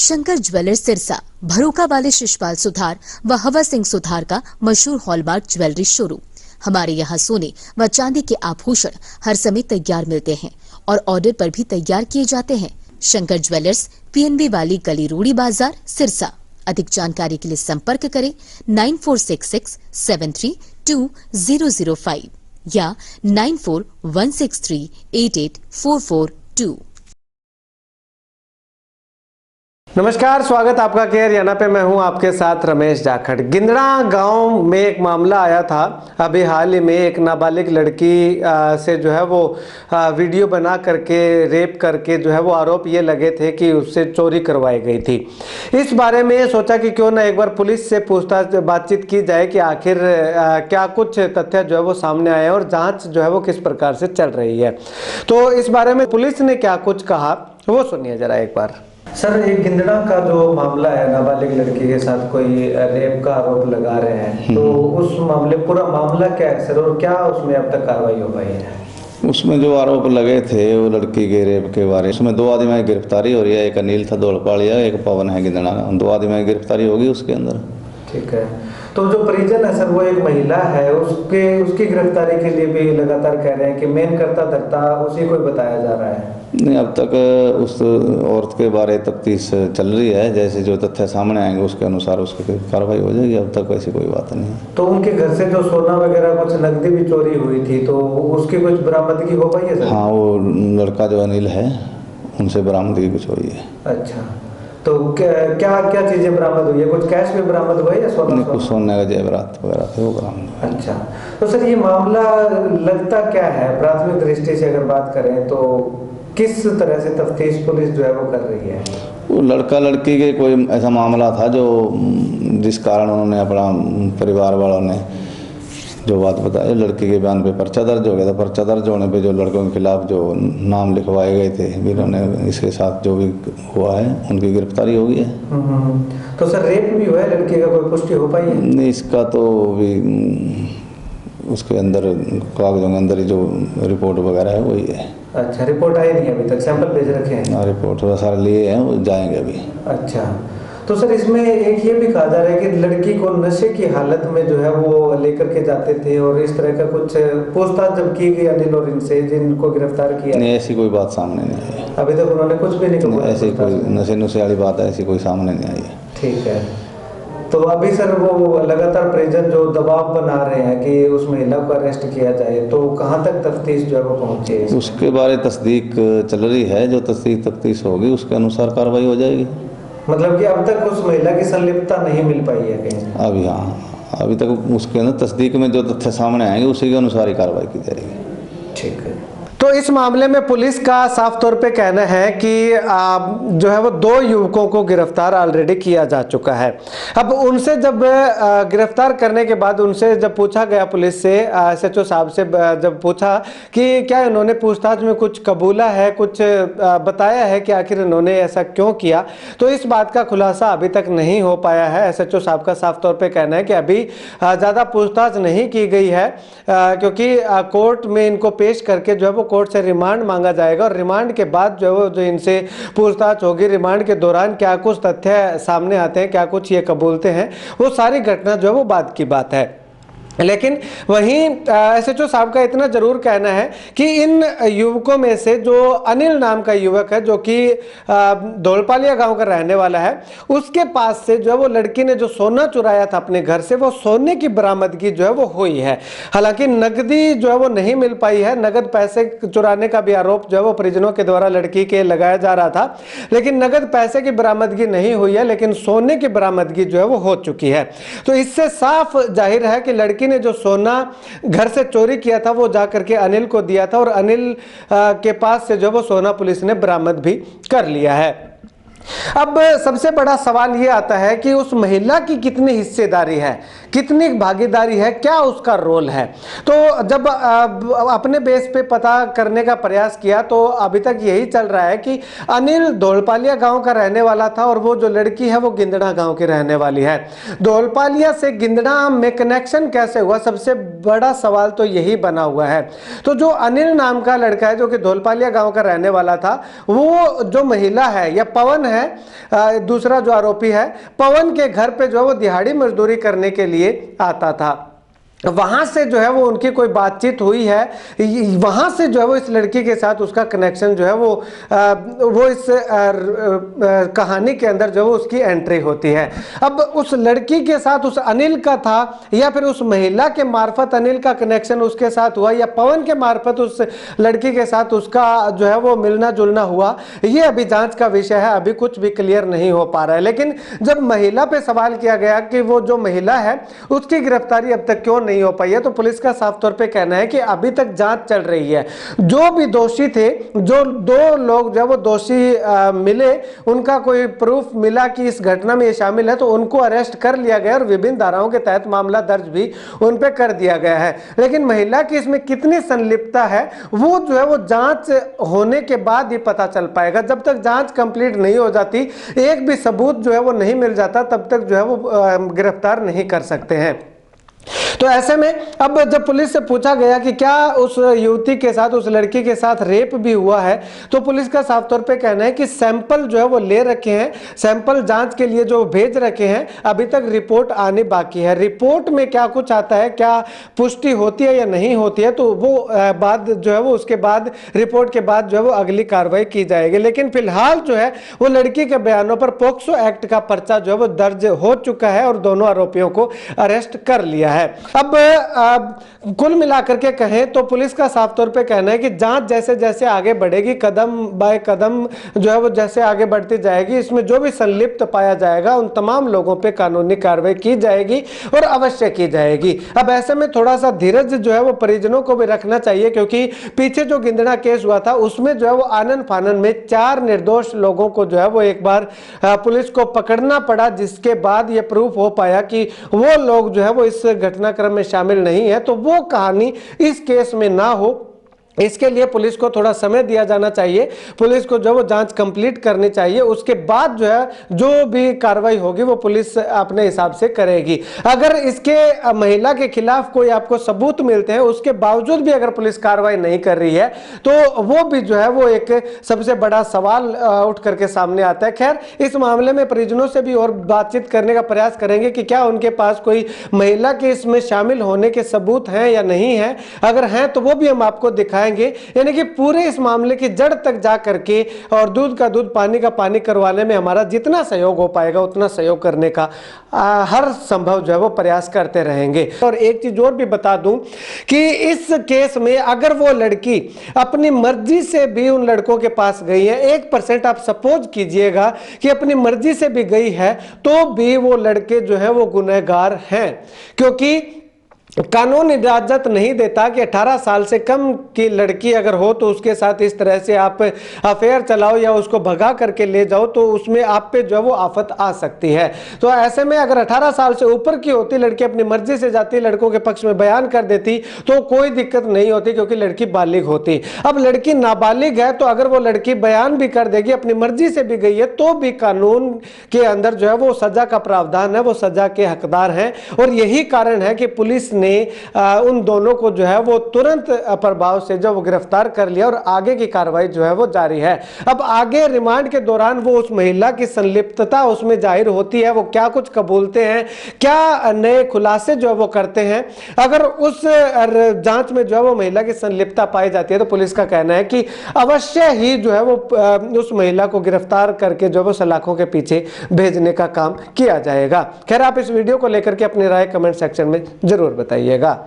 Shankar jewellers Sirsa भरोका वाले शिशपाल सुथार व हवा सिंह सुथार का मशहूर हॉलमार्क ज्वेलरी शोरूम। हमारे यहाँ सोने व चांदी के आभूषण हर समय तैयार मिलते हैं और ऑर्डर पर भी तैयार किए जाते हैं। शंकर ज्वेलर्स पीएनबी वाली गली रूड़ी बाजार सिरसा। अधिक जानकारी के लिए संपर्क करें 9466732005 या 9416388442। नमस्कार, स्वागत आपका केयर याना पे। मैं हूं आपके साथ रमेश जाखड़। गिंदड़ा गांव में एक मामला आया था अभी हाल ही में। एक नाबालिग लड़की से जो है वो वीडियो बना करके रेप करके जो है वो आरोप ये लगे थे कि उससे चोरी करवाई गई थी। इस बारे में सोचा कि क्यों ना एक बार पुलिस से पूछताछ बातचीत की जाए कि आखिर क्या कुछ तथ्य जो है वो सामने आए और जाँच जो है वो किस प्रकार से चल रही है। तो इस बारे में पुलिस ने क्या कुछ कहा वो सुनिए जरा एक बार। सर, एक गिंदड़ा का जो मामला है, नाबालिग लड़की के साथ कोई रेप का आरोप लगा रहे हैं, तो उस मामले पूरा मामला क्या है सर, और क्या उसमें अब तक कार्रवाई हो पाई है? उसमें जो आरोप लगे थे वो लड़की के रेप के बारे में, उसमें 2 आदमी की गिरफ्तारी हो रही है। एक अनिल था दौड़पाड़िया, एक पवन है गिंदड़ा। 2 आदमी की गिरफ्तारी होगी उसके अंदर। ठीक है। तो जो परिजन है सर, वो एक महिला है, उसकी गिरफ्तारी के लिए भी लगातार कह रहे हैं कि मेन करता धरता उसी को बताया जा रहा है। नहीं, अब तक उस औरत के बारे तफ्तीश चल रही है। जैसे जो तथ्य सामने आएंगे उसके अनुसार उसकी कार्रवाई हो जाएगी। अब तक ऐसी कोई बात नहीं है। तो उनके घर से जो सोना वगैरह कुछ नकदी भी चोरी हुई थी, तो उसकी कुछ बरामदगी हो पाई है सर? हाँ, वो लड़का जो अनिल है उनसे बरामदगी कुछ हुई है। अच्छा, तो क्या क्या चीजें बरामद हुई है? कुछ कैश में बरामद हुआ है या सोना? कुछ सोने का जेवरात वगैरह थे वो बरामद। अच्छा, तो सर ये मामला लगता क्या है प्राथमिक दृष्टि से अगर बात करें तो किस तरह से तफ्तीश पुलिस जो है वो कर रही है? वो लड़का लड़की के कोई ऐसा मामला था जो जिस कारण उन्होंने अपना परिवार वालों ने जो बात बताई, लड़की के बयान पे पर्चा दर्ज हो गया था। पर्चा दर्ज होने पे जो लड़कों के खिलाफ जो नाम लिखवाए गए थे, इन्होंने इसके साथ जो भी हुआ है उनकी गिरफ्तारी हो गई है। तो सर रेप भी हुआ है लड़की का, कोई पुष्टि हो पाई है? नहीं, इसका तो भी उसके अंदर कागजों के अंदर ही जो रिपोर्ट वगैरह है वही है। अच्छा, रिपोर्ट आई नहीं अभी तक? सैंपल भेज रखे हैं? हाँ, रिपोर्ट थोड़ा सारा लिए हैं, वो जाएंगे अभी। अच्छा, तो सर इसमें एक ये भी कहा जा रहा है कि लड़की को नशे की हालत में जो है वो लेकर के जाते थे और इस तरह का कुछ पूछताछ जब की गई अनिल और इनसे जिनको गिरफ्तार किया। नहीं, ऐसी कोई बात सामने नहीं आई है अभी तक। उन्होंने कुछ भी नहीं कहा? ऐसी कोई नशे वाली बात है ऐसी कोई सामने नहीं आई है। ठीक है। तो अभी सर वो लगातार परिजन जो दबाव बना रहे हैं कि उस महिला को अरेस्ट किया जाए, तो कहाँ तक तफ्तीश जो है वो पहुंची है? उसके बारे तस्दीक चल रही है। जो तफ्तीश होगी उसके अनुसार कार्रवाई हो जाएगी। मतलब कि अब तक उस महिला की संलिप्तता नहीं मिल पाई है कहीं? अभी हाँ, अभी तक उसके अंदर तस्दीक में जो तथ्य सामने आएंगे उसी के अनुसार ही कार्रवाई की जाएगी। ठीक है। तो इस मामले में पुलिस का साफ तौर पे कहना है कि जो है वो 2 युवकों को गिरफ्तार ऑलरेडी किया जा चुका है। अब उनसे जब गिरफ्तार करने के बाद उनसे जब पूछा गया, पुलिस से एसएचओ साहब से जब पूछा कि क्या इन्होंने पूछताछ में कुछ कबूला है, कुछ बताया है कि आखिर इन्होंने ऐसा क्यों किया, तो इस बात का खुलासा अभी तक नहीं हो पाया है। एसएचओ साहब का साफ तौर पर कहना है कि अभी ज़्यादा पूछताछ नहीं की गई है क्योंकि कोर्ट में इनको पेश करके जो है वो कोर्ट से रिमांड मांगा जाएगा और रिमांड के बाद जो इनसे पूछताछ होगी, रिमांड के दौरान क्या कुछ तथ्य सामने आते हैं, क्या कुछ ये कबूलते हैं, वो सारी घटना जो है वो बाद की बात है। लेकिन वहीं एसएचओ साहब का इतना जरूर कहना है कि इन युवकों में से जो अनिल नाम का युवक है जो कि धौलपालिया गांव का रहने वाला है, उसके पास से जो है वो लड़की ने जो सोना चुराया था अपने घर से, वो सोने की बरामदगी जो है वो हुई है। हालांकि नकदी जो है वो नहीं मिल पाई है। नगद पैसे चुराने का भी आरोप जो है वो परिजनों के द्वारा लड़की के लगाया जा रहा था, लेकिन नगद पैसे की बरामदगी नहीं हुई है, लेकिन सोने की बरामदगी जो है वो हो चुकी है। तो इससे साफ जाहिर है कि लड़की ने जो सोना घर से चोरी किया था वो जाकर के अनिल को दिया था और अनिल के पास से जो वो सोना पुलिस ने बरामद भी कर लिया है। अब सबसे बड़ा सवाल ये आता है कि उस महिला की कितनी हिस्सेदारी है, कितनी भागीदारी है, क्या उसका रोल है। तो जब अपने बेस पे पता करने का प्रयास किया तो अभी तक यही चल रहा है कि अनिल धौलपालिया गांव का रहने वाला था और वो जो लड़की है वो गिंदड़ा गांव की रहने वाली है। धौलपालिया से गिंदड़ा में कनेक्शन कैसे हुआ, सबसे बड़ा सवाल तो यही बना हुआ है। तो जो अनिल नाम का लड़का है जो कि धौलपालिया गांव का रहने वाला था, वो जो महिला है या पवन है, दूसरा जो आरोपी है, पवन के घर पे जो है वो दिहाड़ी मजदूरी करने के लिए आता था। वहां से जो है वो उनकी कोई बातचीत हुई है, वहां से जो है वो इस लड़की के साथ उसका कनेक्शन जो है वो इस कहानी के अंदर जो है उसकी एंट्री होती है। अब उस लड़की के साथ उस अनिल का था या फिर उस महिला के मार्फत अनिल का कनेक्शन उसके साथ हुआ या पवन के मार्फत उस लड़की के साथ उसका जो है वो मिलना जुलना हुआ, ये अभी जांच का विषय है, अभी कुछ भी क्लियर नहीं हो पा रहा है। लेकिन जब महिला पे सवाल किया गया कि वो जो महिला है उसकी गिरफ्तारी अब तक क्यों नहीं हो पाई है, तो पुलिस का साफ तौर पे कहना है कि अभी तक जांच चल रही है। जो भी दोषी थे, जो दो लोग जब वो दोषी मिले, उनका कोई प्रूफ मिला कि इस घटना में ये शामिल है, तो उनको अरेस्ट कर लिया गया और विभिन्न धाराओं के तहत मामला दर्ज भी उन पे कर दिया गया है। लेकिन महिला की इसमें कितनी संलिप्तता है वो जो है वो जांच होने के बाद ही पता चल पाएगा। जब तक जांच कंप्लीट नहीं हो जाती, एक भी सबूत जो है वो नहीं मिल जाता, तब तक जो है वो गिरफ्तार नहीं कर सकते हैं। तो ऐसे में अब जब पुलिस से पूछा गया कि क्या उस युवती के साथ, उस लड़की के साथ रेप भी हुआ है, तो पुलिस का साफ तौर पे कहना है कि सैंपल जो है वो ले रखे हैं, सैंपल जांच के लिए जो भेज रखे हैं, अभी तक रिपोर्ट आनी बाकी है। रिपोर्ट में क्या कुछ आता है, क्या पुष्टि होती है या नहीं होती है, तो वो बाद जो है वो उसके बाद रिपोर्ट के बाद जो है वो अगली कार्रवाई की जाएगी। लेकिन फिलहाल जो है वो लड़की के बयानों पर पोक्सो एक्ट का पर्चा जो है वो दर्ज हो चुका है और दोनों आरोपियों को अरेस्ट कर लिया है। अब कुल मिलाकर के कहें तो पुलिस का साफ तौर पे कहना है कि जांच जैसे जैसे आगे बढ़ेगी, कदम बाय कदम जो है वो जैसे आगे बढ़ती जाएगी, इसमें जो भी संलिप्त पाया जाएगा उन तमाम लोगों पे कानूनी कार्रवाई की जाएगी और अवश्य की जाएगी। अब ऐसे में थोड़ा सा धीरज जो है वो परिजनों को भी रखना चाहिए, क्योंकि पीछे जो गिंदड़ा केस हुआ था उसमें जो है वो आनन फानन में 4 निर्दोष लोगों को जो है वो एक बार पुलिस को पकड़ना पड़ा, जिसके बाद ये प्रूफ हो पाया कि वो लोग जो है वो इस घटनाक्रम में शामिल नहीं है। तो वो कहानी इस केस में ना हो, इसके लिए पुलिस को थोड़ा समय दिया जाना चाहिए, पुलिस को जो वो जांच कंप्लीट करनी चाहिए, उसके बाद जो है जो भी कार्रवाई होगी वो पुलिस अपने हिसाब से करेगी। अगर इसके महिला के खिलाफ कोई आपको सबूत मिलते हैं, उसके बावजूद भी अगर पुलिस कार्रवाई नहीं कर रही है, तो वो भी जो है वो एक सबसे बड़ा सवाल उठ करके सामने आता है। खैर, इस मामले में परिजनों से भी और बातचीत करने का प्रयास करेंगे कि क्या उनके पास कोई महिला के इसमें शामिल होने के सबूत हैं या नहीं है। अगर हैं तो वो भी हम आपको दिखाएंगे, यानी कि पूरे इस मामले की जड़ तक जा करके और दूध का दूध पानी का पानी करवाने में हमारा जितना सहयोग हो पाएगा उतना सहयोग करने का हर संभव जो है वो प्रयास करते रहेंगे। और एक चीज और भी बता दूं कि इस केस में अगर वो लड़की अपनी मर्जी से भी उन लड़कों के पास गई है, 1% आप सपोज कीजिएगा कि अपनी मर्जी से भी गई है, तो भी वो लड़के जो है वो गुनहगार हैं, क्योंकि कानून इजाजत नहीं देता कि 18 साल से कम की लड़की अगर हो तो उसके साथ इस तरह से आप अफेयर चलाओ या उसको भगा करके ले जाओ, तो उसमें आप पे जो है वो आफत आ सकती है। तो ऐसे में अगर 18 साल से ऊपर की होती लड़की, अपनी मर्जी से जाती, लड़कों के पक्ष में बयान कर देती, तो कोई दिक्कत नहीं होती, क्योंकि लड़की बालिग होती। अब लड़की नाबालिग है, तो अगर वो लड़की बयान भी कर देगी, अपनी मर्जी से भी गई है, तो भी कानून के अंदर जो है वो सजा का प्रावधान है, वो सजा के हकदार हैं। और यही कारण है कि पुलिस ने उन दोनों को जो है वो तुरंत प्रभाव से जो वो गिरफ्तार कर लिया और आगे की कार्रवाई जो है वो जारी है। अब आगे रिमांड के दौरान वो उस महिला की संलिप्तता उसमें जाहिर होती है, वो क्या कुछ कबूलते हैं, क्या नए खुलासे जो है वो करते हैं। अगर उस जांच में जो है वो महिला की संलिप्तता पाई जाती है, तो पुलिस का कहना है कि अवश्य ही जो है वो उस महिला को गिरफ्तार करके जो है वो सलाखों के पीछे भेजने का काम किया जाएगा। खैर, आप इस वीडियो को लेकर के अपनी राय कमेंट सेक्शन में जरूर बताइएगा।